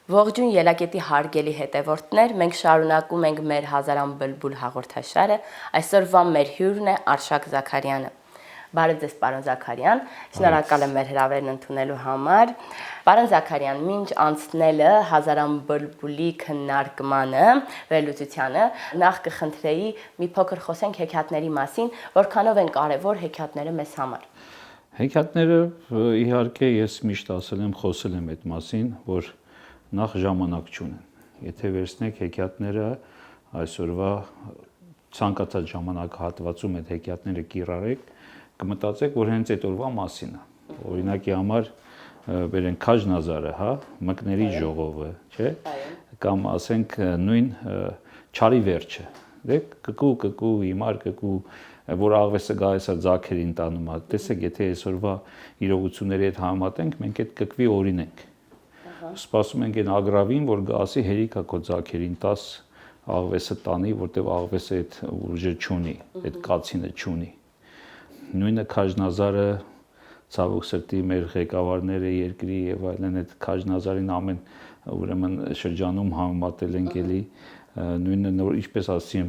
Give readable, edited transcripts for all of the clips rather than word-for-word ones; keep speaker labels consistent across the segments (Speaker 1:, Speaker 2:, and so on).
Speaker 1: Ողջույն ելակետի հարգելի հետևորդներ, մենք շարունակում ենք մեր հազարան բլբուլ հաղորդաշարը, այսօրվա մեր հյուրն է Արշակ Զաքարյանը։ Բարև ձեզ, պարոն Զաքարյան, շնորհակալ եմ մեր հրավերն ընդունելու համար։ Պարոն Զաքարյան, մինչ անցնելը հազարան բլբուլի քննարկմանը, վերլուծությանը, նախ կխնդրեի մի փոքր խոսենք հեքիաթների մասին, որքանով են կարևոր հեքիաթները մեզ համար։
Speaker 2: Հեքիաթները իհարկե ես միշտ ասել եմ, խոսել եմ այդ մասին, որ նախ ժամանակ չունեն։ Եթե վերցնեք հեքիաթները այսօրվա ցանկացած ժամանակահատվածում այդ հեքիաթները կիրառեք, կմտածեք, որ հենց այդ օրվա մասին է։ Օրինակի համար բերենք Քաջնազարը, հա, Մկների ժողովը, չէ՞, կամ ասենք նույն Չարի վերջը։ Դե կկու հիմար կկու, որ աղվեսը գալիս է ձագերին տանում է։ Տեսեք, եթե այսօրվա իրողությունների հետ համատենք, մենք այդ կկվի օրինենք։ Սպասում ենք այն ագրավին, որ գասի հերիքա քո ձագերին 10 աղվեսը տանի, որտեվ աղվեսը այդ ուժը չունի, այդ կացինը չունի։ Նույնը Քաջնազարը, ցավոք սրտի մեր ղեկավարները երկրի եւ այլն այդ Քաջնազարին ամեն ուրեմն շրջանում համեմատել են էլի, նույնը նոր ինչպես ասի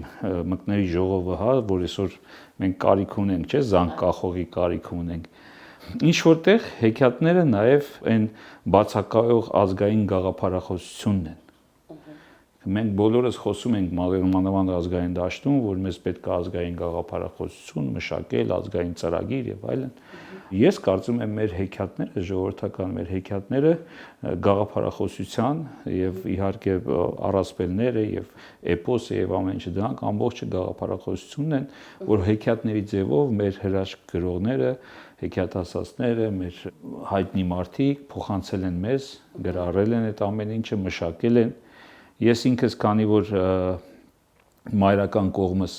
Speaker 2: Մկների ժողովը, հա, որ այսօր մենք կարիք ունենք, չէ՞, զանգ կախողի կարիք ունենք։ Ինչ որտեղ հեքիաթները նաև այն բացակայող ազգային գաղափարախոսությունն են։ Մենք բոլորս խոսում ենք մանավանդ ազգային դաշտում, որ մեզ պետք է ազգային գաղափարախոսություն, մշակել, ազգային ծրագիր եւ այլն։ Ես կարծում եմ մեր հեքիաթները, ժողովրդական մեր հեքիաթները գաղափարախոսության եւ իհարկե առասպելները եւ էպոսը եւ ամեն ինչ դրանք ամբողջը գաղափարախոսությունն են, որ հեքիաթների ձևով մեր հրաշք գրողները, հեքիաթասացները, մեր հայտնի մարդիկ փոխանցել են մեզ, գրառել են այդ ամեն ինչը, մշակել են։ Ես ինքս քանի որ մայրական կողմս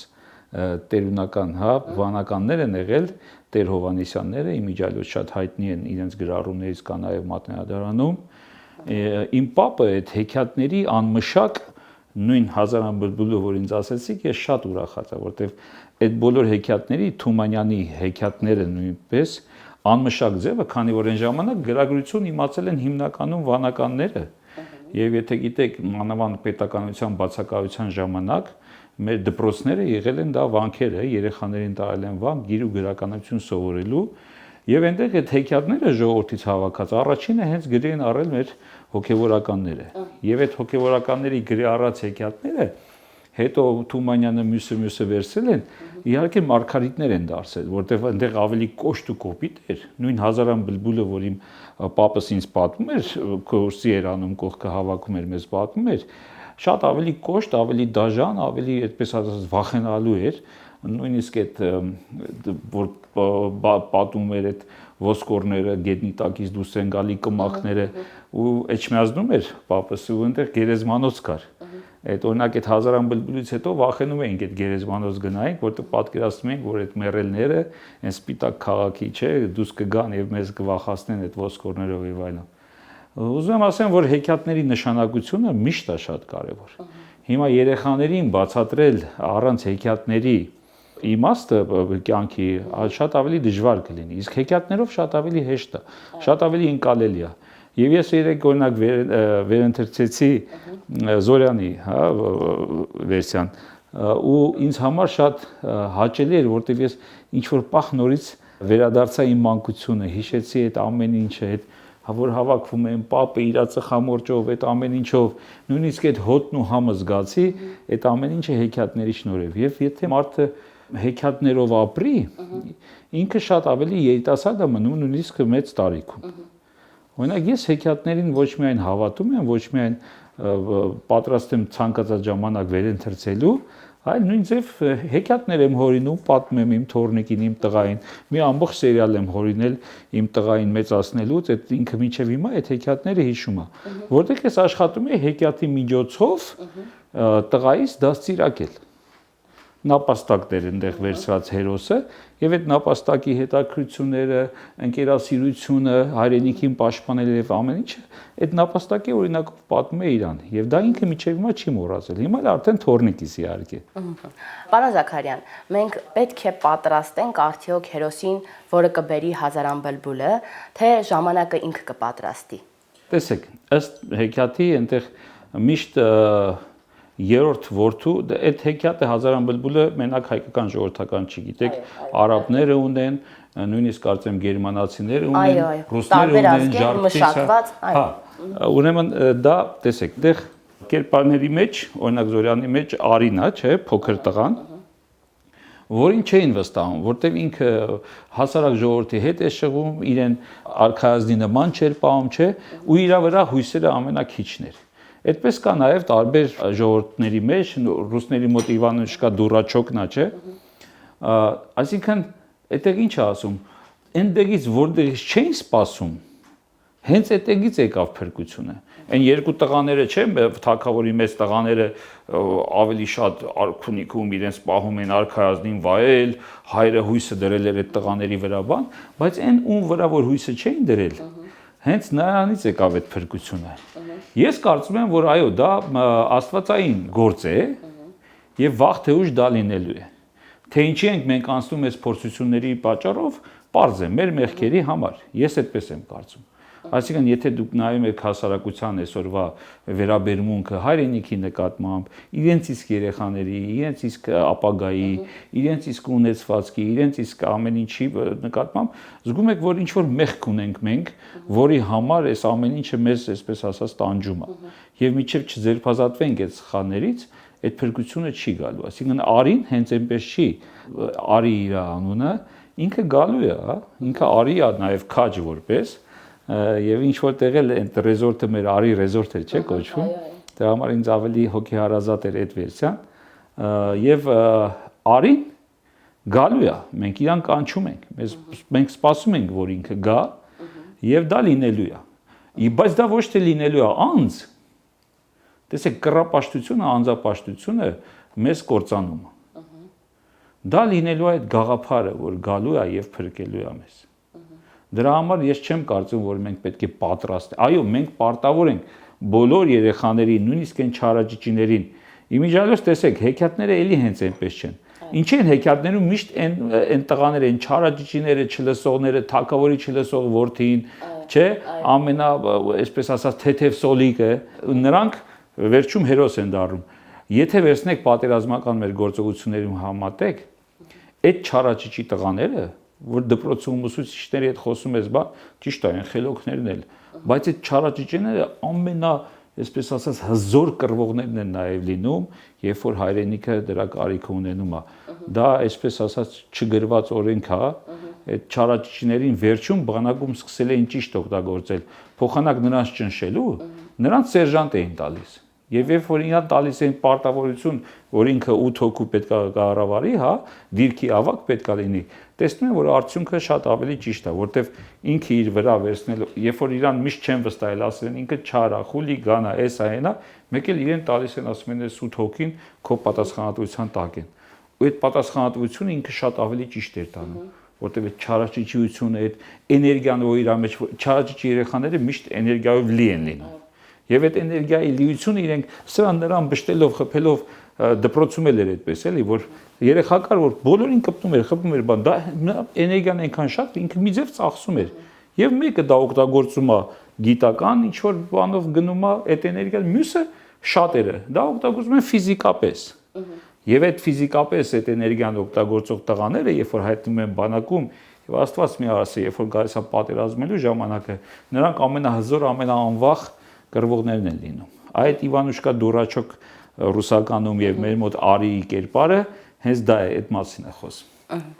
Speaker 2: տերունական, հա, վանականներ են եղել, Տեր Հովհաննիսյանները իմիջիալոց շատ հայտնի են իրենց գրառումներից կա նաև Մատնեադարանում, իմ պապը այդ հեքիաթների անմշակ նույն հազարան բլբուլը, որ ինձ ասեցիք, ես շատ ուրախացա, որտեվ այդ բոլոր հեքիաթների Թումանյանի հեքիաթները նույնպես անմշակ ձևը, քանի որ այն ժամանակ գրագրություն իմացել են հիմնականում վանականները, եւ եթե գիտեք, մանավանդ պետականության բացակայության ժամանակ մեր դպրոցները եղել են դա վանքերը, երեխաներին տալել են վանք գիր ու գրականություն սովորելու եւ այնտեղ այդ հեքիաթները ժողովրդից հավաքած առաջինը հենց գրի են առել մեր հոգեվորականները եւ այդ հոգեվորականների գրի առած հեքիաթները հետո Թումանյանը մյուսը վերցել են, իհարկե մարգարիտներ են դարձել, որտեղ այնտեղ ավելի կոշտ ու կոպիտ էր, նույն հազարան բլբուլը, որ իմ պապս ինձ պատմում էր, կուրսի էր անում, կողքը հավաքում էր, մեզ պատմում էր, շատ ավելի կոշտ, ավելի դաժան, ավելի այդպես ասած վախենալու էր, նույնիսկ այդ որ պատում էր այդ ոսկորները գետնի տակից դուրս են գալի կմախները ու էջմիածնում էր պապս ու այնտեղ գերեզմանոց կար։ Այդ օրինակ այդ հազարան բլբուլից հետո վախենում էինք այդ գերեզմանոց գնայինք, որտեղ պատկերացնում էինք, որ այդ մեռելները այն սպիտակ քաղաքի, չէ, դուրս կգան եւ մեզ կվախացնեն այդ ոսկորներով եւ այլն։ Ուզում եմ ասեմ, որ հեքիաթների նշանակությունը միշտ է շատ կարեւոր։ Հիմա երեխաներին բացատրել առանց հեքիաթների իմաստը կյանքի շատ ավելի դժվար կլինի, իսկ հեքիաթներով շատ ավելի հեշտ է, շատ ավելի ընկալելի է։ Եվ ես երեք օրինակ վերընթերցեցի Զորյանի, հա, վերսիան ու ինձ համար շատ հաճելի էր, որտեղ ես ինչ որ պահ նորից վերադարձա իմ մանկությունը, հիշեցի այդ ամեն ինչը, այդ որ հավաքվում են պապը իր ծխամորճով, այդ ամեն ինչով, նույնիսկ այդ հոտն ու համը զգացի, այդ ամեն ինչը հեքիաթների շնորհիվ։ Եվ եթե մարդը հեքիաթներով ապրի, ինքը շատ ավելի երիտասարդ է մնում նույնիսկ մեծ տարիքում։ Օրինակ ես հեքիաթներին ոչ միայն հավատում եմ, ոչ միայն պատրաստ եմ ցանկացած ժամանակ վերընթերցելու, այլ նույն ձև հեքիաթներ եմ հորինում, պատմում եմ իմ թորնիկին, իմ տղային, մի ամբողջ սերիալ եմ հորինել իմ տղային մեծացնելուց, այդ ինքը մինչև հիմա այդ հեքիաթները հիշում է, որտեղ ես աշխատում եմ հեքիաթի միջոցով տղայիս դաստիարակել։ Նապաստակներ այնտեղ վերցված հերոսը եւ այդ նապաստակի հետաքրությունները, ընկերասիրությունը, հայրենիքին պաշտպանել եւ ամեն ինչը այդ նապաստակի օրինակով պատմում է իրան եւ դա ինքը միջև հիմա չի մոռացել։ Հիմա էլ արդեն թորնիկիս իհարկե։
Speaker 1: Պարոն Զաքարյան, մենք պետք է պատրաստենք արդյոք հերոսին, որը կբերի հազարան բլբուլը, թե ժամանակը ինքը կպատրաստի։
Speaker 2: Տեսեք, ըստ հեքիաթի այնտեղ միշտ երրորդ որդու այդ հեքիաթը Հազարան բլբուլը մենակ հայկական ժողովրդական չի, գիտեք, արաբները ունեն, նույնիսկ կարծեմ գերմանացիները ունեն, ռուսները ունեն, ժարպտիսը, հա, ուրեմն դա տեսեք, դեղ կերպարների մեջ, օրինակ Զորյանի մեջ Արին է, չէ, փոքր տղան, որին չէին վստահում, որտեվ ինքը հասարակ ժողովրդի հետ է շղում, իրեն արքայազնի նման չէր պահում, չէ, ու իր վրա հույսերը ամենակիչն էր։ Այդպես կա նաև տարբեր ժողովուրդների մեջ, ռուսների մոտ Իվանուշկա Դուրաչոկն է, չէ։ Այսինքն, այդտեղ ինչ է ասում, այնտեղից որտեղից չէին սպասում, հենց այդտեղից եկավ փրկությունը։ Այն երկու տղաները չեն, թագավորի մեծ տղաները ավելի շատ արքունիքում իրենց պահում են արքայազնին վայել, հայրը հույսը դրել էր այդ տղաների վրա բան, բայց այն ում վրա որ հույսը չէին դրել, հենց նրանից եկավ այդ փրկությունը։ Ես կարծում եմ, որ այո, դա աստվածային գործ է եւ վաղ թե ուշ դա լինելու է։ Թե ինչի ենք մենք անցնում այս փորձությունների պատճառով, պարզ է մեր մեղքերի համար։ Ես այդպես եմ կարծում։ Այսինքն, եթե դուք նայում եք հասարակության այսօրվա վերաբերմունքը հայրենիքի նկատմամբ, իրենց իսկ երեխաների, իրենց իսկ ապագայի, իրենց իսկ ունեցվածքի, իրենց իսկ ամեն ինչի նկատմամբ, զգում եք, որ ինչ որ մեղք ունենք մենք, որի համար այս ամեն ինչը մեզ, այսպես ասած, տանջում է։ Եվ մինչև չձերբազատվենք այդ սխալներից, այդ փրկությունը չի գալու։ Այսինքն Արին հենց այնպես չի, Արի իր անունը, ինքը գալու է, ինքը Արի է նաև քաջ որպես եւ ինչ որտեղ էլ այդ ռեզորտը մեր Արի ռեզորտ է, չէ՞ կոչվում։ Դրա համար ինձ ավելի հոգեհարազատ էր այդ վերսիան։ Եվ Արին գալու է, մենք իրան կանչում ենք, մենք սպասում ենք, որ ինքը գա եւ դա լինելու է։ Բայց դա ոչ թե լինելու է անձ։ Տեսեք, կռապաշտությունը, անձապաշտությունը մեզ կործանում է։ Դա լինելու է այդ գաղափարը, որ գալու է եւ փրկելու է մեզ։ Դրա համար ես չեմ կարծում, որ մենք պետք է պատրաստ։ Այո, մենք պարտավոր ենք բոլոր երեխաներին, նույնիսկ այն չարաճճիներին։ Իմիջիալոց տեսեք, հեքիաթները էլի հենց այնպես չեն։ Ինչի են հեքիաթներում միշտ այն տղաները, այն չարաճճիները, չլսողները, թակավորի չլսող որդին, չէ, ամենա, այսպես ասած, թեթև սոլիկը, նրանք վերջում հերոս են դառնում։ Եթե վերցնեք պատերազմական մեր գործողություններում համատեք, այդ չարաճճի տղաները, որ դպրոցում ուսուցիչների հետ խոսում ես, բա ճիշտ է, այն խելոքներն էլ, բայց այդ չարաճճիները ամենա, այսպես ասած, հզոր կռվողներն են նաև լինում, երբ որ հայրենիքը դրա կարիքը ունենում է։ Դա, այսպես ասած, չգրված օրենք է, այդ չարաճճիներին վերջում բանակում սկսել էին ճիշտ օգտագործել, փոխանակ նրանց ճնշելու, նրանց սերժանտ էին տալիս։ Եվ երբ որ իրան տալիս էին պարտավորություն, որ ինքը 8 հոգու պետք է կառավարի, հա, դիրքի ավակ պետք է լինի, տեսնում են, որ արդյունքը շատ ավելի ճիշտ է, որտեվ ինքը իր վրա վերցնել, երբ որ իրան միշտ չեն վստահել, ասել են ինքը չար է, խուլիգան է, էս է, հենա, մեկ էլ իրեն տալիս են, ասում են, այս 8 հոգին քո պատասխանատվության տակ են։ Ու այդ պատասխանատվությունը ինքը շատ ավելի ճիշտ էր տանում, որտեվ այդ չարաճճիությունը, այդ էներգիան, որ իր մեջ չարաճճի երեխաները միշտ էներգիայով լի են լինում։ Եվ այդ էներգիայի լիությունը իրենք սրան նրան բշտելով, խփելով դպրոցում էլ էր այդպես, էլի, որ երեխա կար, որ բոլորին կպտում էր, խփում էր, բան, դա էներգիան այնքան շատ, ինքը մի ձև ծախսում էր։ Եվ մեկը դա օգտագործում է գիտական, ինչ որ բանով գնում է այդ էներգիան, մյուսը շատերը դա օգտագործում են ֆիզիկապես։ Եվ այդ ֆիզիկապես այդ էներգիան օգտագործող տղաները, երբ որ հայտնվում են բանակում, եւ Աստված մի ասի, երբ որ գալիս է պատերազմելու ժամանակը, նրանք ամենահզոր, ամենաանվախ կռվողներն են լինում։ Այդ Իվանուշկա Դուրաչոկ ռուսականում եւ մեր մոտ Արիի կերպարը հենց դա է, այդ մասին է խոսում։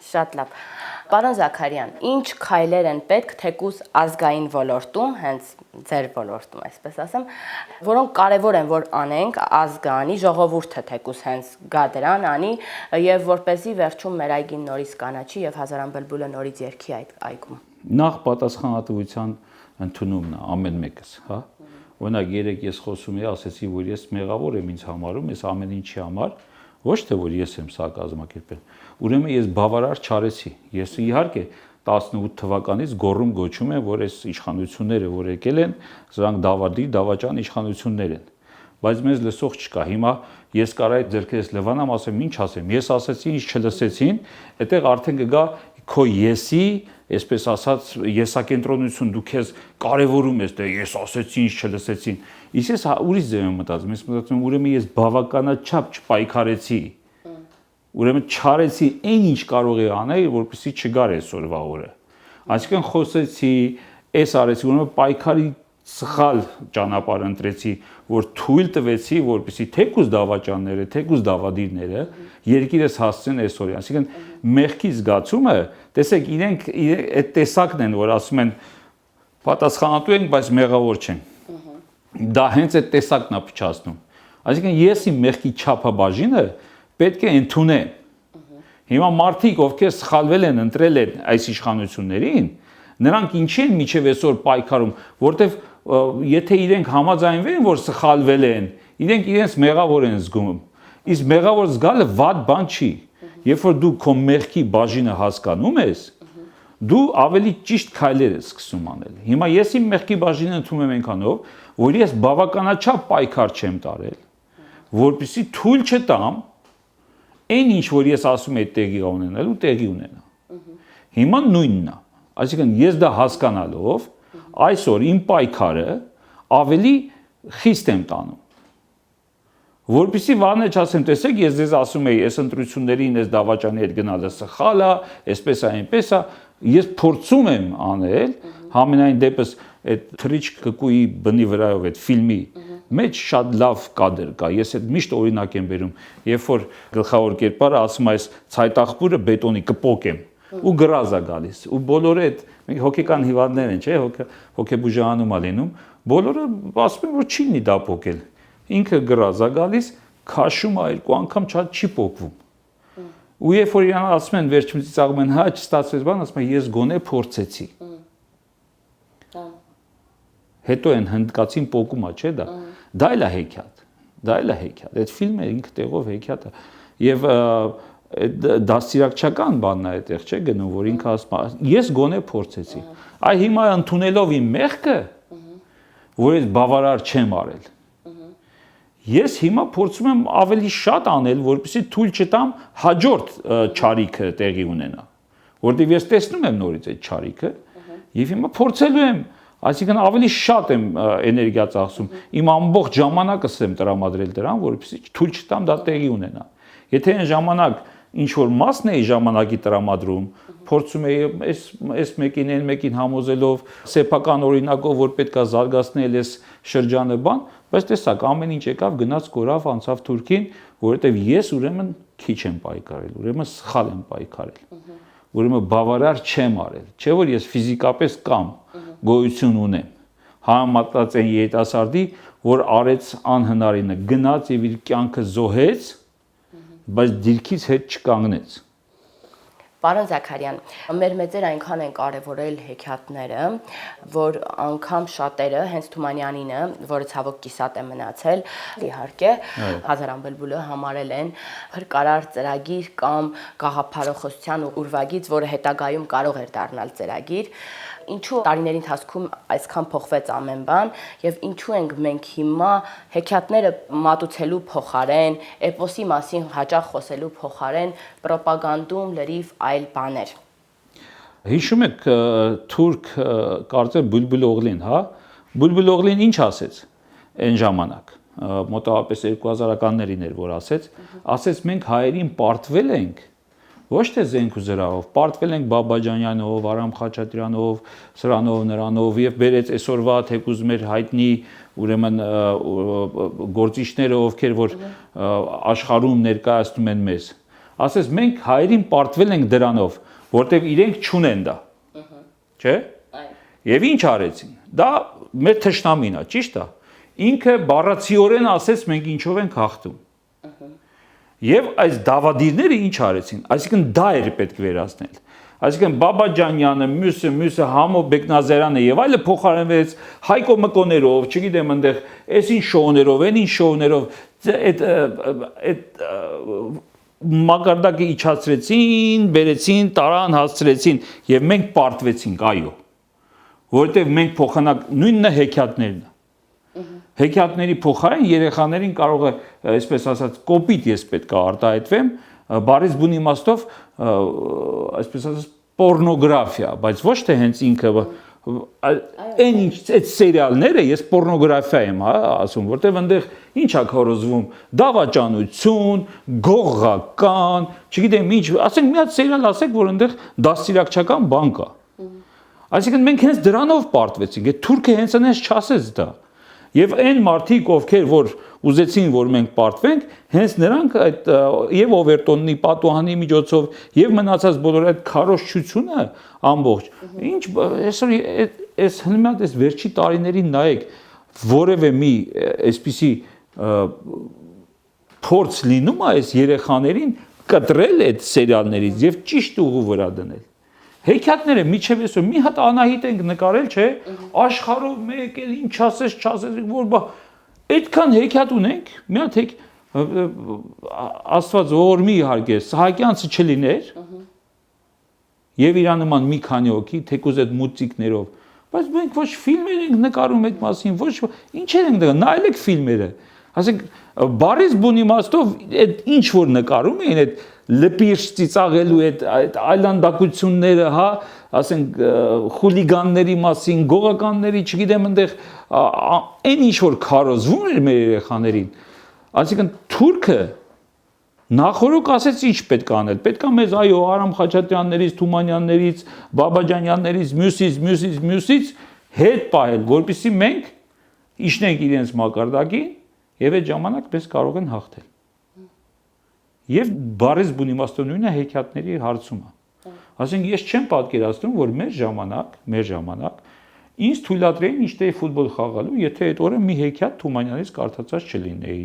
Speaker 1: Շատ լավ։ Պարոն Զաքարյան, ինչ քայլեր են պետք թեկուզ ազգային ոլորտում, հենց ձեր ոլորտում, այսպես ասեմ, որոնք կարևոր են, որ անենք, ազգը անի, ժողովուրդը թեկուզ հենց գա դրան անի, եւ որպեսզի վերջում մեր այգին նորից կանաչի եւ Հազարան բլբուլը նորից երգի այդ այգում։
Speaker 2: Նախ պատասխանատվության ընդունումն է ամեն մեկս, հա։ Օրինակ երեք ես խոսում եի, ասեցի, որ ես մեղավոր եմ ինձ համարում, ես ամեն ինչի համար, ոչ թե որ ես եմ սա կազմակերպել։ Ուրեմն ես բավարար չարեցի։ Ես իհարկե 18 թվականից գոռում գոչում եմ, որ այս իշխանությունները, որ եկել են, սրանք դավաճան իշխանություններ են։ Բայց մեզ լսող չկա։ Հիմա ես կարա այդ ձերքերս լվանամ, ասեմ, ինչ ասեմ։ Ես ասեցի, ինչ չլսեցին, այդտեղ արդեն կգա քո եսի, այսպես ասած, եսակենտրոնություն դու քեզ կարևորում ես, դե ես ասեցի, ինչ չլսեցին։ Իսկ ես ուրիշ ձև եմ մտածում, ես մտածում եմ, ուրեմն ես բավականաչափ չպայքարեցի։ Ուրեմն չարեցի այն ինչ կարող էի անել, որպեսզի չգար այսօրվա օրը։ Այսինքն խոսեցի, այս արեցի, ուրեմն պայքարի սխալ ճանապարհ ընտրեցի, որ թույլ տվեցի, որպեսզի թեկուզ դավաճանները, թեկուզ դավադիրները երկիրս հասցնեն այսօրի։ Այսինքն մեղքի զգացումը, տեսեք, իրենք այդ տեսակն են, որ ասում են պատասխանատու ենք, բայց մեղավոր չենք։ Դա հենց այդ տեսակն է փչացնում։ Այսինքն ես իմ մեղքի չափաբաժինը պետք է ընդունեմ։ Հիմա մարդիկ, ովքեր սխալվել են, ընտրել են այս իշխանություններին, նրանք ինչի են միջև այսօր պայքարում, որտեվ եթե իրենք համաձայնվեն, որ սխալվել են, իրենք իրենց մեղավոր են զգում։ Իսկ մեղավոր զգալը վատ բան չի։ Երբ որ դու քո մեղքի բաժինը հասկանում ես, դու ավելի ճիշտ քայլեր ես սկսում անել։ Հիմա ես իմ մեղքի բաժինը ընդունում եմ այնքանով, որ ես բավականաչափ պայքար չեմ տարել, որպեսզի թույլ չտամ այն ինչ որ ես ասում եմ տեղի ունենալու, տեղի ունենա։ Հիմա նույնն է։ Այսինքն ես դա հասկանալով այսօր իմ պայքարը ավելի խիստ եմ տանում։ Որպեսզի վաղը չասեմ, տեսեք, ես ձեզ ասում եի, այս ընտրություններին, այս դավաճանի հետ գնալը սխալ է, այսպես է, այնպես է, ես փորձում եմ անել, համենայն դեպս այդ թրիչք կկուի բնի վրայով այդ ֆիլմի մեջ շատ լավ կադր կա։ Ես այդ միշտ օրինակ եմ բերում, երբ որ գլխավոր կերպարը ասում է, այս ցայտաղբուրը բետոնի կպոկ եմ ու գրազ է գալիս ու բոլորը այդ մենք հոգեկան հիվանդներ են, չէ, հոգեբուժանում է լինում, բոլորը ասում են, որ չի լինի դա փոկել։ Ինքը գրազ է գալիս, քաշում է երկու անգամ չի փոկվում։ Ու երբ որ իրան ասում են վերջում ծիծաղում են, հա, չստացվեց բան, ասում են ես գոնե փորձեցի։ Հետո են հնդկացին փոկում է, չէ՞ դա։ Դա էլ է հեքիաթ։ Դա էլ է հեքիաթ։ Այդ ֆիլմը ինքը տեղով հեքիաթ է։ Եվ դաստիարակչական բանն է այդտեղ, չէ՞ գնում, որ ինքը ասում է, ես գոնե փորձեցի։ Այ հիմա ընդունելով իմ մեղքը, որ ես բավարար չեմ արել։ Ես հիմա փորձում եմ ավելի շատ անել, որպեսզի թույլ չտամ հաջորդ չարիքը տեղի ունենա, որտեղ ես տեսնում եմ նորից այդ չարիքը եւ հիմա փորձելու եմ, այսինքն ավելի շատ եմ էներգիա ծախսում, իմ ամբողջ ժամանակս եմ տրամադրել դրան, որպեսզի թույլ չտամ դա տեղի ունենա։ Եթե այն ժամանակ ինչ որ մասն էի ժամանակի տրամադրում, փորձում էի այս մեկին այն մեկին համոզելով, սեփական օրինակով, որ պետքա զարգացնել այս շրջանը բան, բայց տեսակ ամեն ինչ եկավ, գնաց կորավ, անցավ Թուրքին, որովհետև ես ուրեմն քիչ եմ պայքարել, ուրեմն սխալ եմ պայքարել։ Ուրեմն բավարար չեմ արել, չէ՞ որ ես ֆիզիկապես կամ գոյություն ունեմ։ Համեմատած այն երիտասարդի, որ արեց անհնարինը, գնաց եւ իր կյանքը զոհեց, բայց դիրքից հետ չկանգնեց։
Speaker 1: Պարոն Զաքարյան, մեր մեծերը այնքան են կարևորել հեքիաթները, որ անգամ շատերը հենց Թումանյանինը, որը ցավոք կիսատ է մնացել, իհարկե, Հազարան բլբուլը համարել են փրկարար ծրագիր կամ գաղափարախոսության ուրվագիծ, որը հետագայում կարող էր դառնալ ծրագիր։ Ինչու տարիների ընթացքում այսքան փոխվեց ամեն բան եւ ինչու ենք մենք հիմա հեքիաթները մատուցելու փոխարեն, էպոսի մասին հաճախ խոսելու փոխարեն ռոպագանդում լրիվ այլ բաներ։
Speaker 2: Հիշում եք թուրք կարծեմ Բուլբուլ Օղլին, հա? Բուլբուլ Օղլին ինչ ասեց այն ժամանակ, մոտավորապես 2000-ականներին էր, որ ասեց մենք հայերին պարտվել ենք ոչ թե զենք ու զրահով, պարտվել ենք Բաբաջանյանով, Արամ Խաչատրյանով, սրանով, նրանով եւ բերեց այսօրվա թեկուզ մեր հայտնի ուրեմն գործիչները, ովքեր որ աշխարհում ներկայացնում են մեզ։ Ասես մենք հայերին պարտվել ենք դրանով, որտեղ իրենք չունեն դա։ Չէ՞։ Եվ ինչ արեցին։ Դա մեր թշնամին է, ճիշտ է։ Ինքը բառացիորեն ասեց մենք ինչով ենք հաղթում։ Եվ այս դավադիրները ինչ արեցին, այսինքն դա էր պետք վերացնել։ Այսինքն Բաբաջանյանը, մյուսը Համո Բեկնազարյանը եւ այլը փոխարինվեց Հայկո Մկոներով, չգիտեմ այնտեղ, այսին շոուներով, այնին շոուներով, այդ մակարդակը իջացրեցին, բերեցին, տարան հասցրեցին եւ մենք պարտվեցինք, այո։ Որովհետեւ մենք փոխանակ նույնն է հեքիաթներն Հեքիաթների փոխարեն երեխաներին կարող է, այսպես ասած, կոպիտ ես պետք է արտահայտվեմ, բառից բուն իմաստով, այսպես ասած, պորնոգրաֆիա, բայց ոչ թե հենց ինքը այն ինչ այդ սերիալները ես պորնոգրաֆիա եմ ասում, որտեղ այնտեղ ինչ է քորոզվում, դավաճանություն, գողական, չգիտեմ ինչ, ասենք մի հատ սերիալ ասեք, որ այնտեղ դաստիարակչական բան կա։ Այսինքն մենք հենց դրանով պարտվեցինք, այդ թուրքը հենց այնպես չասեց դա։ Եվ այն մարդիկ, ովքեր որ ուզեցին, որ մենք պարտվենք, հենց նրանք այդ եւ Օվերտոնի պատուհանի միջոցով եւ մնացած բոլոր այդ քարոզչությունը ամբողջ։ Ինչ այսօր այս հնմատ այս վերջի տարիներին նայեք, որևէ մի այսպիսի փորձ լինում է այս երեխաներին կտրել այդ սերիալներից եւ ճիշտ ուղու վրա դնել։ Հեքիաթները միջև այսօր մի հատ Անահիտ ենք նկարել, չէ, աշխարհով մեկ էլ ինչ ասես, չասես, որ բա այդքան հեքիաթ ունենք, մի հատ Աստված ողորմի իհարկե, Սահակյանցը չլիներ, եւ իր նման մի քանի հոգի, թեկուզ այդ մուտիկներով, բայց մենք ոչ ֆիլմեր ենք նկարում այդ մասին, ոչ ինչեր ենք նկարում, նայեք ֆիլմերը, ասենք բարիս բուն իմաստով այդ ինչ որ նկարում էին այդ լպիրշ ծիծաղելու այդ այլանդակությունները, հա, ասենք խուլիգանների մասին, գողականների, չգիտեմ, այնտեղ այն ինչ որ քարոզվում էր մեր երեխաներին, այսինքն թուրքը նախորոք ասեց ինչ պետք է անել, պետք է մեզ այո Արամ Խաչատրյաններից, Թումանյաններից, Բաբաջանյաններից, մյուսից հետ պահել, որպեսզի մենք իջնենք իրենց մակարդակին եւ այդ ժամանակ մեզ կարող են հաղթել։ Եվ բարես բուն իմաստով նույնը հեքիաթների հարցում է։ Ասենք ես չեմ պատկերացնում, որ մեր ժամանակ ինձ թույլատրեին ինչ-թե ֆուտբոլ խաղալու, եթե այդ օրը մի հեքիաթ Թումանյանից կարդացած չլինեի,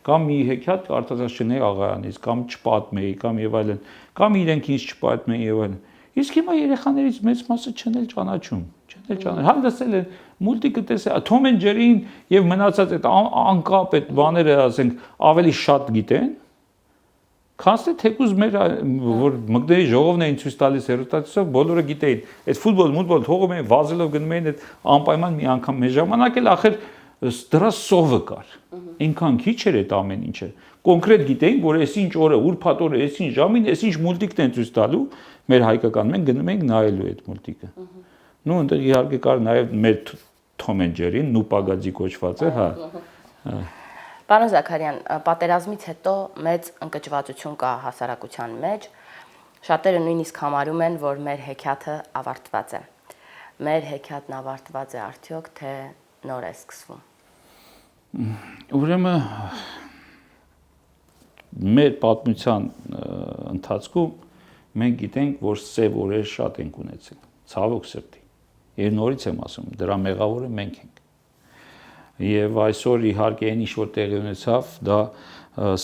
Speaker 2: կամ մի հեքիաթ կարդացած չնեի Աղայանից, կամ չպատմեի, կամ եւ այլն, կամ իրենք ինձ չպատմեին եւ այլն։ Իսկ հիմա երեխաներից մեծ մասը չեն էլ ճանաչում, հա լսել են մուլտիկը տեսել, Թոմ էնդ Ջերին եւ մնացած այդ անկապ այդ բաները, ասենք, ավելի շատ գիտեն, քան թե թեկուզ մեր որ մկների ժողովն էին ցույց տալիս հերոստատիսով, բոլորը գիտեին, այդ ֆուտբոլ թողում էին, վազելով գնում էին այդ անպայման մի անգամ մեր ժամանակ էլ ախր դրա սովը կար։ Այնքան քիչ էր այդ ամեն ինչը։ Կոնկրետ գիտեին, որ այսինչ օրը, ուրբաթ օրը, այսինչ ժամին, այսինչ մուլտիկն են ցույց տալու, մեր հայկական մենք գնում ենք նայելու այդ մուլտիկը։ Նու այնտեղ իհարկե կար նաև մեր Թոմ էնդ Ջերին, Նուպագաձի կոչվածը, հա։
Speaker 1: Պարոն Զաքարյան, պատերազմից հետո մեծ ընկճվածություն կա հասարակության մեջ, շատերը նույնիսկ համարում են, որ մեր հեքիաթը ավարտված է։ Մեր հեքիաթն ավարտված է արդյոք, թե նոր է սկսվում։
Speaker 2: Ուրեմն մեր պատմության ընթացքում մենք գիտենք, որ սև օրեր շատ ենք ունեցել, ցավոք սրտի։ Եվ նորից եմ ասում, դրա մեղավորը մենք ենք։ Եվ այսօր իհարկե այն ինչ որ տեղի ունեցավ, դա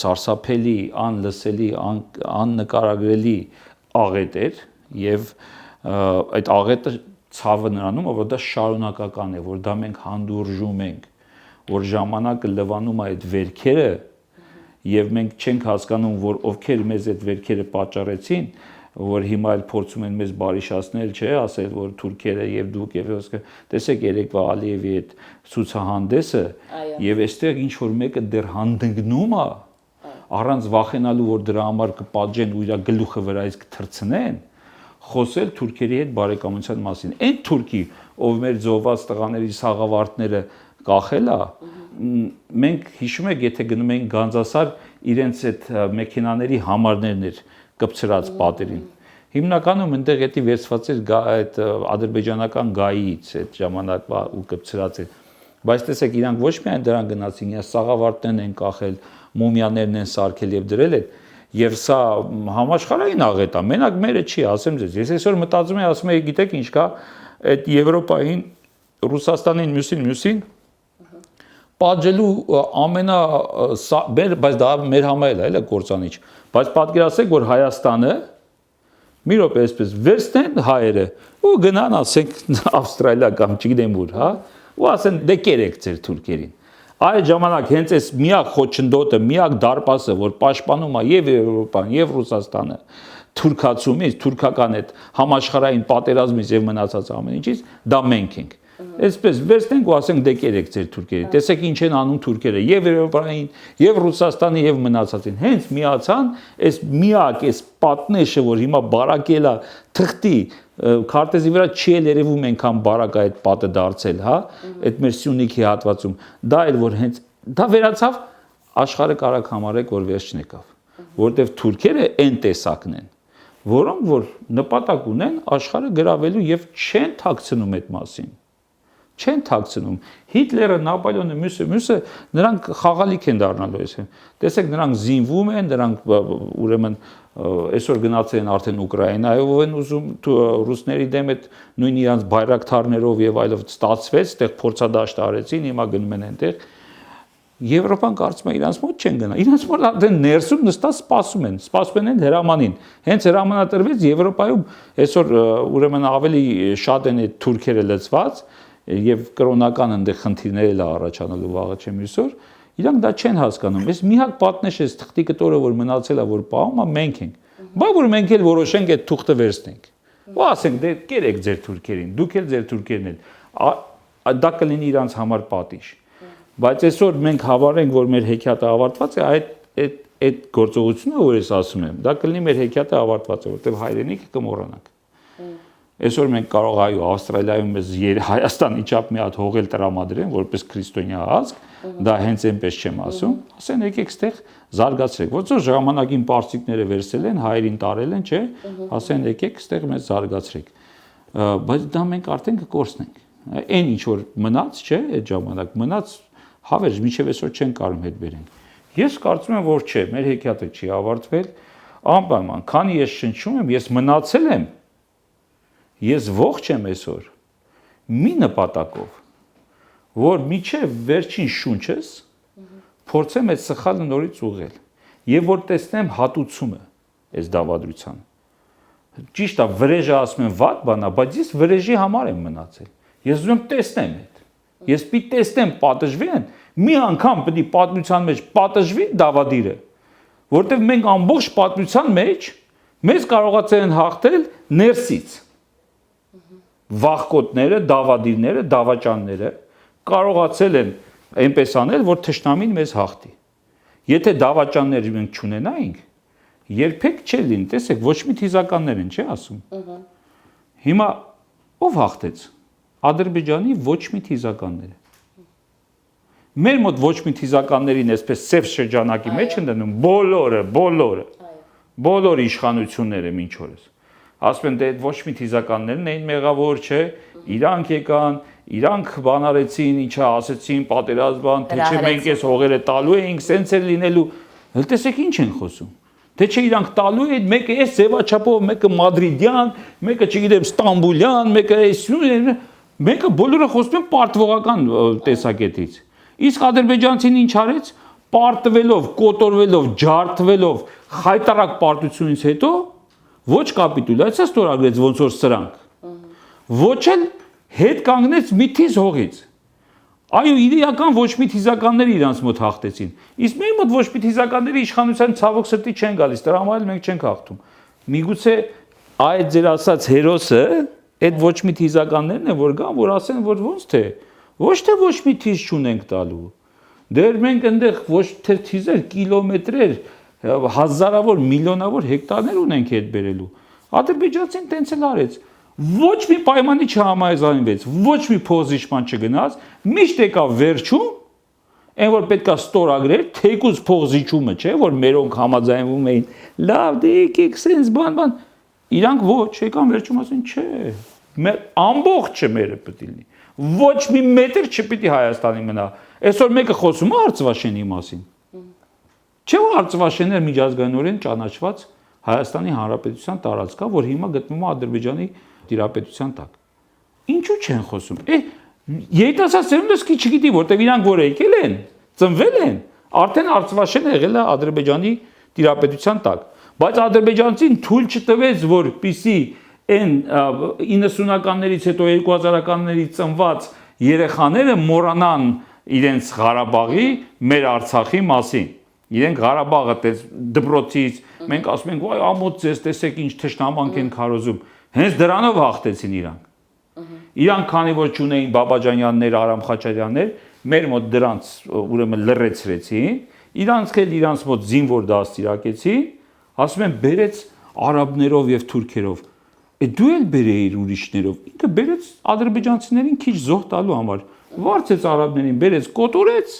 Speaker 2: սարսափելի, անլսելի, աննկարագրելի աղետ էր եւ այդ աղետը ցավը նրանում, որ դա շարունակական է, որ դա մենք հանդուրժում ենք, որ ժամանակը լվանում է այդ վերքերը եւ մենք չենք հասկանում, որ ովքեր մեզ այդ վերքերը պատճառեցին, որ հիմա էլ փորձում են մեզ բարիշացնել, չէ, ասել, որ թուրքերը եւ դուք եւ ոսկե, տեսեք երեկվա Ալիևի այդ ցուցահանդեսը եւ այստեղ ինչ որ մեկը դեռ հանդգնում է, առանց վախենալու, որ դրա համար կպատժեն ու իր գլուխը վրայից կթրցնեն, խոսել թուրքերի հետ բարեկամության մասին։ Այն թուրքի, ով մեր զոհված տղաների սաղավարտները կախել է, մենք հիշում եք, եթե գնում էինք Գանձասար, իրենց այդ մեքենաների համարներն էր կպցրած պատերին։ Հիմնականում այնտեղ էտի վերցված էր այդ ադրբեջանական գայից այդ ժամանակվա ու կպցրած էր։ Բայց տեսեք, իրանք ոչ միայն դրան գնացին, իրենց սաղավարտներն են կախել, մումիաներն են սարքել եւ դրել են, եւ սա համաշխարհային աղետ է, մենակ մերը չի, ասեմ ձեզ։ Ես այսօր մտածում եմ, ասում եմ, գիտեք ինչ կա, այդ Եվրոպային, Ռուսաստանին, մյուսին պատժելու բայց դա մեր համար էլ է կործանիչ, բայց պատկերացրեք, որ Հայաստանը մի րոպե այսպես վերցնեն հայերը ու գնան ասենք Ավստրալիա կամ չգիտեմ ուր, հա, ու ասեն դե կերեք ձեր թուրքերին։ Այդ ժամանակ հենց այս միակ խոչընդոտը, միակ դարպասը, որ պաշտպանում է եւ Եվրոպան, եւ Ռուսաստանը թուրքացումից, թուրքական այդ համաշխարհային պատերազմից եւ մնացած ամեն ինչից, դա մենք ենք։ Այսպես վերցնենք ու ասենք դե կերեք ձեր թուրքերը։ Տեսեք ինչ են անում թուրքերը եւ Եվրոպային, եւ Ռուսաստանի եւ մնացածին։ Հենց միացան այս միակ այս պատնեշը, որ հիմա բարակել է թղթի քարտեզի վրա չի երևում այնքան բարակ է այդ պատը դարձել, հա, այդ մեր Սյունիքի հատվածում։ Դա էլ որ հենց դա վերացավ աշխարհը կարակ համարեք որ վերջն եկավ, որովհետեւ թուրքերը այն տեսակն են, որոնք որ նպատակ ունեն աշխարհը գրավելու եւ չեն թաքցնում այդ մասին։ Չեն թաքցնում։ Հիտլերը, Նապոլեոնը, մյուսը նրանք խաղալիք են դառնալու այսօր։ Տեսեք, նրանք զինվում են, նրանք ուրեմն այսօր գնացել են արդեն Ուկրաինայով են ուզում ռուսների դեմ այդ նույն իրանց բայրակթարներով եւ այլով ստացվեց, այդտեղ փորձադաշտ արեցին, հիմա գնում են այնտեղ։ Եվրոպան կարծում է իրանց մոտ չեն գնա։ Իրանց մոտ արդեն ներսում նստած սպասում են հրամանին։ Հենց հրամանատրվեց Եվրոպայում այսօր ուրեմն ավելի շատ են այդ թուրքերը լծված եւ կրոնական այնտեղ խնդիրներ էլ առաջանալու վաղը չեմ հույսոր, իրանք դա չեն հասկանում։ Այս միակ պատնեշ է թղթի կտորը, որ մնացել է, որ պահում է, մենք ենք։ Բա որ մենք էլ որոշենք այդ թուղթը վերցնենք։ Ու ասենք դե կերեք ձեր թուրքերին, դուք էլ ձեր թուրքերն եք։ Դա կլինի իրանց համար պատիժ։ Բայց այսօր մենք հավարենք, որ մեր հեքիաթը ավարտված է, այդ գործողությունը, որ ես ասում եմ, դա կլինի մեր հեքիաթը ավարտված է, որտեղ հայրենիքը կմոռանանք։ Այսօր մենք կարող այո Ավստրալիայում մեզ Հայաստանի չափ մի հատ հողել տրամադրեն, որպես քրիստոնյա ազգ, դա հենց այնպես չեմ ասում, ասեն եկեք ստեղ զարգացրեք, ոնց որ ժամանակին պարսիկները վերցել են, հայերին տարել են, չէ, ասեն եկեք ստեղ մեզ զարգացրեք։ Բայց դա մենք արդեն կկորցնենք։ Այն ինչ որ մնաց, չէ, այդ ժամանակ մնաց հավերժ միջև այսօր չեն կարող հետ բերենք։ Ես կարծում եմ, որ չէ, մեր հեքիաթը չի ավարտվել, անպայման, քանի ես շնչում եմ, ես մնացել եմ, ես ողջ եմ այսօր մի նպատակով, որ միջև վերջին շունչս փորձեմ այդ սխալը նորից ուղղել եւ որ տեսնեմ հատուցումը այս դավադրության։ Ճիշտ է, վրեժը ասում են վատ բան է, բայց ես վրեժի համար եմ մնացել։ Ես ուզում եմ տեսնեմ այդ։ Ես պիտի տեսնեմ պատժվի են, մի անգամ պիտի պատմության մեջ պատժվի դավադիրը, որտեղ մենք ամբողջ պատմության մեջ մեզ կարողացել են հաղթել ներսից։ Վախկոտները, դավադիրները, դավաճանները կարողացել են այնպես անել, որ թշնամին մեզ հաղթի։ Եթե դավաճաններ մենք չունենայինք, երբեք չէր լինի, տեսեք, ոչ մի թիզականներ են, չէ՞ ասում։ Հիմա ով հաղթեց։ Ադրբեջանի ոչ մի թիզականները։ Մեր մոտ ոչ մի թիզականներին այսպես սև շրջանակի մեջ են դնում բոլոր իշխանությունները մինչ օրս։ Ասում են դե ոչ մի թիզականներն էին մեղավոր, չէ, իրանք եկան, իրանք բանարեցին, ինչա ասեցին, պատերազմ, թե չէ մենք այս հողերը տալու էինք, սենց էր լինելու։ Հəl տեսեք ինչ են խոսում։ Թե չէ իրանք տալու են, մեկը այս ձևաչափով, մեկը մադրիդյան, մեկը չգիտեմ ստամբուլյան, մեկը այս մեկը բոլորը խոսում են պարտվողական տեսակետից։ Իսկ ադրբեջանցին ինչ արեց, պարտվելով, կոտորվելով, ջարդվելով, խայտարակ պարտությունից հետո ոչ կապիտուլյացիա ստորագրեց ոնց որ սրանք, ոչ էլ հետ կանգնեց մի թիզ հողից։ Այո, իրական ոչ մի թիզականներ իրանց մոտ հաղթեցին։ Իսկ մեր մոտ ոչ մի թիզականների իշխանության ցավոք սրտի չեն գալիս, դրա համար մենք չենք հաղթում։ Միգուցե այդ ձեր ասած հերոսը այդ ոչ մի թիզականներն են, որ գան, որ ասեն, որ ոնց թե ոչ թե ոչ մի թիզ չունենք տալու։ Դեռ մենք այնտեղ ոչ թե թիզեր, կիլոմետրեր, հազարավոր, միլիոնավոր հեկտարներ ունենք հետ բերելու։ Ադրբեջանցին տենց էլ արեց։ Ոչ մի պայմանի չհամաձայնվեց, ոչ մի փոխզիջման չգնաց, միշտ եկավ վերջում, այն որ պետքա ստորագրեր, թեկուզ փոխզիջումը, չէ, որ մերոնք համաձայնվում էին, լավ, դե եկեք, սենց բան, իրանք ոչ, եկան վերջում ասեն, չէ, մեր ամբողջը մերը պետք է լինի, ոչ մի մետր չպիտի Հայաստանի մնա, այսօր մեկը խոսում է Արցվաշենի մասին, չէ, որ Արցվաշենը միջազգայինորեն ճանաչված Հայաստանի Հանրապետության տարածքա, որ հիմա գտնվում է Ադրբեջանի տիրապետության տակ։ Ինչու չեն խոսում։ Երիտասարդ սերունդը սկի չգիտի, որտեղ իրանք որ եկել են, ծնվել են, արդեն Արցվաշենը եղել է Ադրբեջանի տիրապետության տակ։ Բայց ադրբեջանցին թույլ չտվեց, որպեսզի այն 90-ականներից հետո 2000-ականներից ծնված երեխաները մոռանան իրենց Ղարաբաղի, մեր Արցախի մասին։ Իրենք Ղարաբաղը դպրոցից մենք ասում ենք, «Վայ, ամոթ ձեզ, տեսեք ինչ թշնամանք են քարոզում»։ Հենց դրանով հաղթեցին իրանք։ Իրանք քանի որ ճունեին Բաբաջանյաններ, Արամ Խաչարյաններ, մեր մոտ դրանց ուրեմն լրացրեցին, իրանք էլ իրանք մոտ զինվոր դաստիարակեցին, ասում են բերեց արաբներով եւ թուրքերով։ Դու էլ բերեիր ուրիշներով։ Ինքը բերեց ադրբեջանցիներին քիչ զոհ տալու համար։ Վարձեց արաբներին, բերեց, կոտորեց։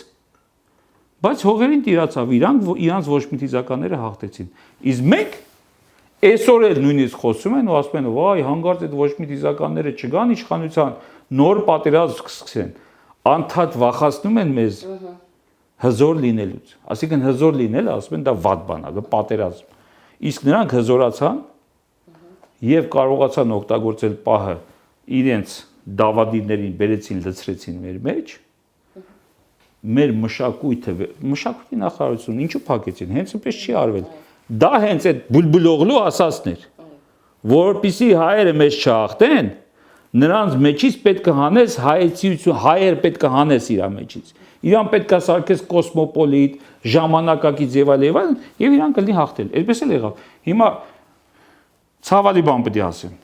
Speaker 2: Բայց հողերին տիրացավ, իրանք ոչ մի թիզականները հաղթեցին։ Իսկ մենք այսօր էլ նույնիսկ խոսում են ու ասում են, վայ, հանգարց այդ ոչ մի թիզականները չգան իշխանության, նոր պատերազմ կսկսեն։ Անդադ վախացնում են մեզ հզոր լինելուց։ Այսինքն հզոր լինելը ասում են դա վատ բան է, պատերազմ։ Իսկ նրանք հզորացան եւ կարողացան օգտագործել պահը իրենց դավադիրներին բերեցին լցրեցին մեր մեջ մեր մշակույթի նախարարություն ինչու փակեցին հենց այնպես չի արվել դա հենց այդ բուլբուլողլու ասածն էր որպեսզի հայերը մեզ չհաղթեն նրանց մեջից պետք է հանես հայեցիություն հայեր պետք է հանես իր մեջից իրան պետք է սարքես կոսմոպոլիտ ժամանակակից եւ այլն եւ իրան կլինի հաղթել այդպես էլ եղավ հիմա ցավալի բան պետք է ասեմ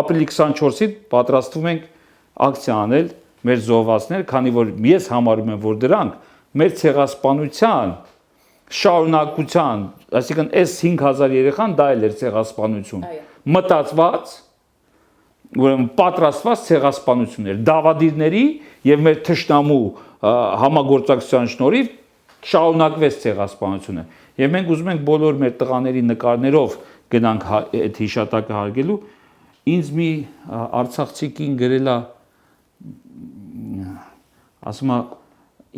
Speaker 2: ապրիլի 24-ից պատրաստվում ենք ակցիա անել մեր զոհվածներ, քանի որ ես համարում եմ, որ դրանք մեր ցեղասպանության շարունակության, այսինքն այս 5000 երեխան դա էլ էր ցեղասպանություն։ Մտածված, ուրեմն պատրաստված ցեղասպանություններ, դավադիրների եւ մեր թշնամու համագործակցության շնորհիվ շարունակվեց ցեղասպանությունը։ Եվ մենք ուզում ենք բոլոր մեր տղաների նկարներով գնանք այդ հիշատակը հարգելու ինձ մի արցախցիկին գրել է ասում է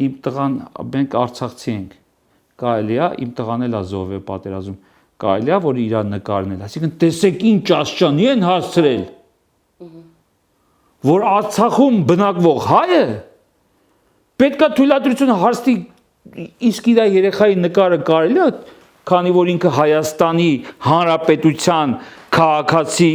Speaker 2: իմ տղան մենք արցախցի ենք կարելի է իմ տղան էլ ազով է պատերազմ կարելի է որ իր նկարն էլ այսինքն տեսեք ինչ ճաշճանի են հասցրել որ Արցախում բնակվող հայը պետքա թույլատրություն հարստի իսկ իր երեխայի նկարը կարելի է քանի որ ինքը Հայաստանի Հանրապետության քաղաքացի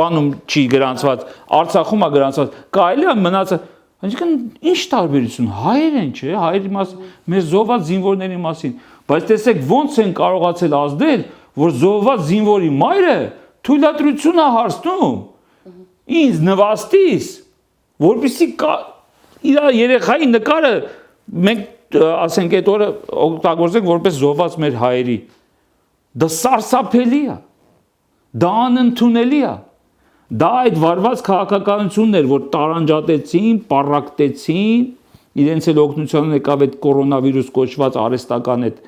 Speaker 2: բանում չի գրանցված Արցախում է գրանցված կարելի է մնացը այսինքն ինչ տարբերություն հայեր են չէ հայերի մասին մեր զոհված զինվորների մասին բայց տեսեք ոնց են կարողացել ազդել որ զոհված զինվորի մայրը թույլատրություն է հարցնում ինձ նվաստիս որպեսզի իր երեխայի նկարը մենք ասենք այդ օրը օգտագործենք որպես զոհված մեր հայերի դա սարսափելի է դա անընդունելի է դա այդ վարված քաղաքականությունն էր որ տարանջատեցին, պառակտեցին իրենց էլ օգնության եկավ այդ կորոնավիրուս կոչված արհեստական այդ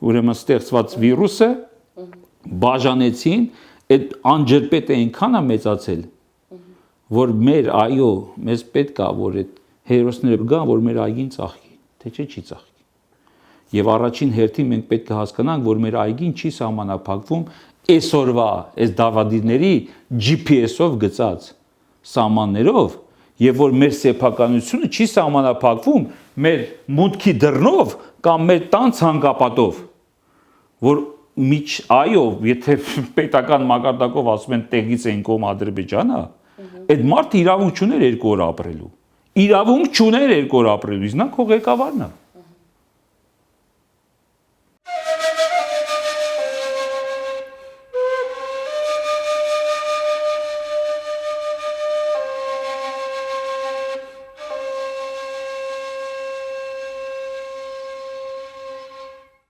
Speaker 2: ուրեմն ստեղծված վիրուսը բաժանեցին այդ անջրպետը այնքան է մեծացել որ մեր այո մեզ պետք է որ այդ հերոսները գան որ մեր այգին ծաղկի թե չի ծաղկի եւ առաջին հերթին մենք պետք է հասկանանք որ մեր այգին չի սահմանափակվում այսօրվա այս դավադիրների GPS-ով գծած սահմաններով եւ որ մեր սեփականությունը չի սահմանափակվում մեր մուտքի դռնով կամ մեր տան ցանկապատով որ այո եթե պետական մակարդակով ասում են տեղից են կողմ Ադրբեջանը այդ մարդը իրավունք չուներ 2 օր ապրելու իրավունք չուներ 2 օր ապրելու իսկ նա քո ղեկավարն է